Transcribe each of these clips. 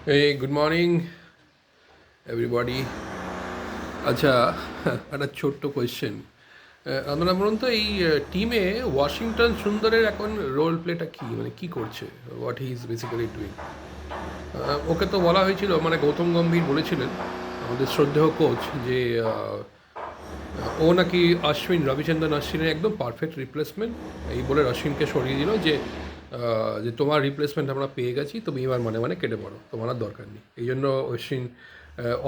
Hey, good morning, everybody. আচ্ছা, একটা ছোট্ট কোয়েশ্চেন। আপনারা বলুন তো এই টিমে ওয়াশিংটন সুন্দরের এখন রোল প্লেটা কী, মানে কী করছে, what he is basically doing? Okay তো বলা হয়েছিল, মানে গৌতম গম্ভীর বলেছিলেন আমাদের শ্রদ্ধেয় কোচ যে ও নাকি রবিচন্দ্রন অশ্বিনের একদম পারফেক্ট রিপ্লেসমেন্ট। এই বলে অশ্বিনকে সরিয়ে দিল যে তোমার রিপ্লেসমেন্ট আমরা পেয়ে গেছি, তুমি এবার মানে মানে কেটে পড়ো, তোমার আর দরকার নেই। এই জন্য অশ্বিন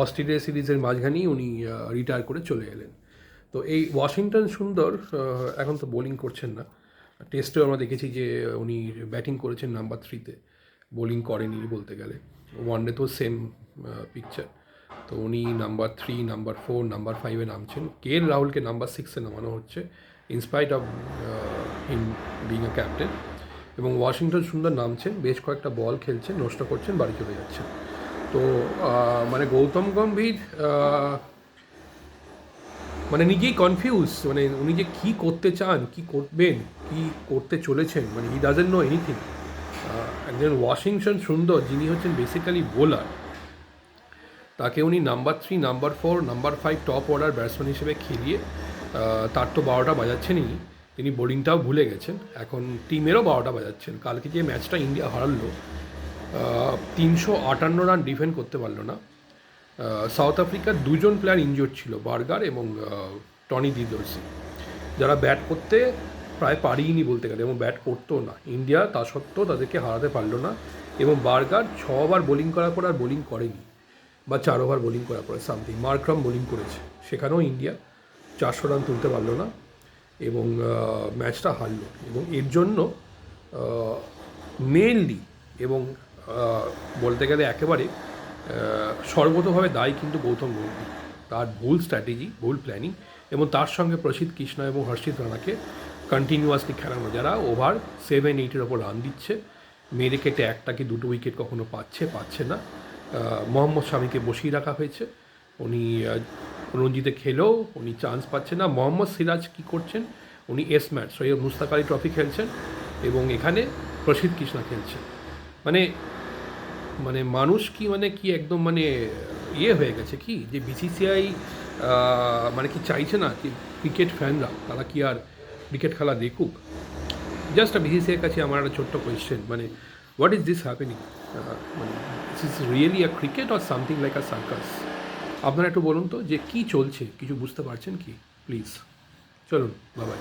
অস্ট্রেলিয়া সিরিজের মাঝখানেই উনি রিটায়ার করে চলে এলেন। তো এই ওয়াশিংটন সুন্দর এখন তো বোলিং করছেন না। টেস্টেও আমরা দেখেছি যে উনি ব্যাটিং করেছেন নাম্বার 3-তে, বোলিং করেনি বলতে গেলে। ওয়ানডে তো সেম পিকচার। তো উনি নাম্বার 3, নাম্বার 4, নাম্বার 5-এ নামছেন। রাহুলকে নাম্বার 6-এ নামানো হচ্ছে, in spite of him being a captain. এবং ওয়াশিংটন সুন্দর নামছেন, বেশ কয়েকটা বল খেলছেন, নষ্ট করছেন, বাড়ি চলে যাচ্ছেন। তো মানে গৌতম গম্ভীর মানে নিজেই কনফিউজ, মানে উনি যে কী করতে চান, কী করবেন, কী করতে চলেছেন, মানে হি ডাজেন্ট নো এনিথিং। একজন ওয়াশিংটন সুন্দর যিনি হচ্ছেন বেসিক্যালি বোলার, তাকে উনি number 3, number 4, number 5 top order batsman হিসেবে খেলিয়ে তার তো 12টা বাজাচ্ছেনই, তিনি বোলিংটাও ভুলে গেছেন, এখন টিমেরও 12টা বাজাচ্ছেন। কালকে যে ম্যাচটা ইন্ডিয়া হারালো, 358 রান ডিফেন্ড করতে পারলো না। সাউথ আফ্রিকার দুজন প্লেয়ার ইনজোর্ড ছিল, বার্গার এবং টনি ডিডোর্সি, যারা ব্যাট করতে প্রায় পারিনি বলতে গেলে, এবং ব্যাট করতো না। ইন্ডিয়া তা সত্ত্বেও তাদেরকে হারাতে পারলো না। এবং বার্গার 6 ওভার বোলিং করার পর আর বোলিং করেনি, বা 4 ওভার বোলিং করার পরে সামথিং। মার্ক্রাম বোলিং করেছে, সেখানেও ইন্ডিয়া 400 রান তুলতে পারলো না এবং ম্যাচটা হারলো। এবং এর জন্য মেনলি এবং বলতে গেলে একেবারে সর্বতভাবে দায়ী কিন্তু গৌতম গম্ভীর। তার ভুল স্ট্র্যাটেজি, ভুল প্ল্যানিং, এবং তার সঙ্গে প্রসিদ্ধ কৃষ্ণ এবং হর্ষিত রানাকে কন্টিনিউয়াসলি খেলানো, যারা ওভার 7-8-এর ওপর রান দিচ্ছে, মেরে কেটে একটা কি দুটো উইকেট কখনো পাচ্ছে না। মোহাম্মদ শামিকে বসিয়ে রাখা হয়েছে, উনি রঞ্জিতে খেলেও উনি চান্স পাচ্ছেন না। মোহাম্মদ সিরাজ কী করছেন, উনি ম্যাচ সৈয়দ মুস্তাক আলী ট্রফি খেলছেন এবং এখানে প্রসিদ্ধ কৃষ্ণা খেলছেন। মানে মানে মানুষ কি, মানে কি একদম মানে ইয়ে হয়ে গেছে কি, যে বিসিসিআই মানে কি চাইছে না কি ক্রিকেট ফ্যানরা তারা কি আর ক্রিকেট খেলা দেখুক? জাস্ট বিসিসিআইয়ের কাছে আমার একটা ছোট্ট কোয়েশ্চেন, মানে হোয়াট ইজ দিস হ্যাপেনিং? মানে this is really a cricket or something like a circus? আপনারা একটু বলুন তো যে কী চলছে, কিছু বুঝতে পারছেন কি প্লিজ? চলুন, বাবাই।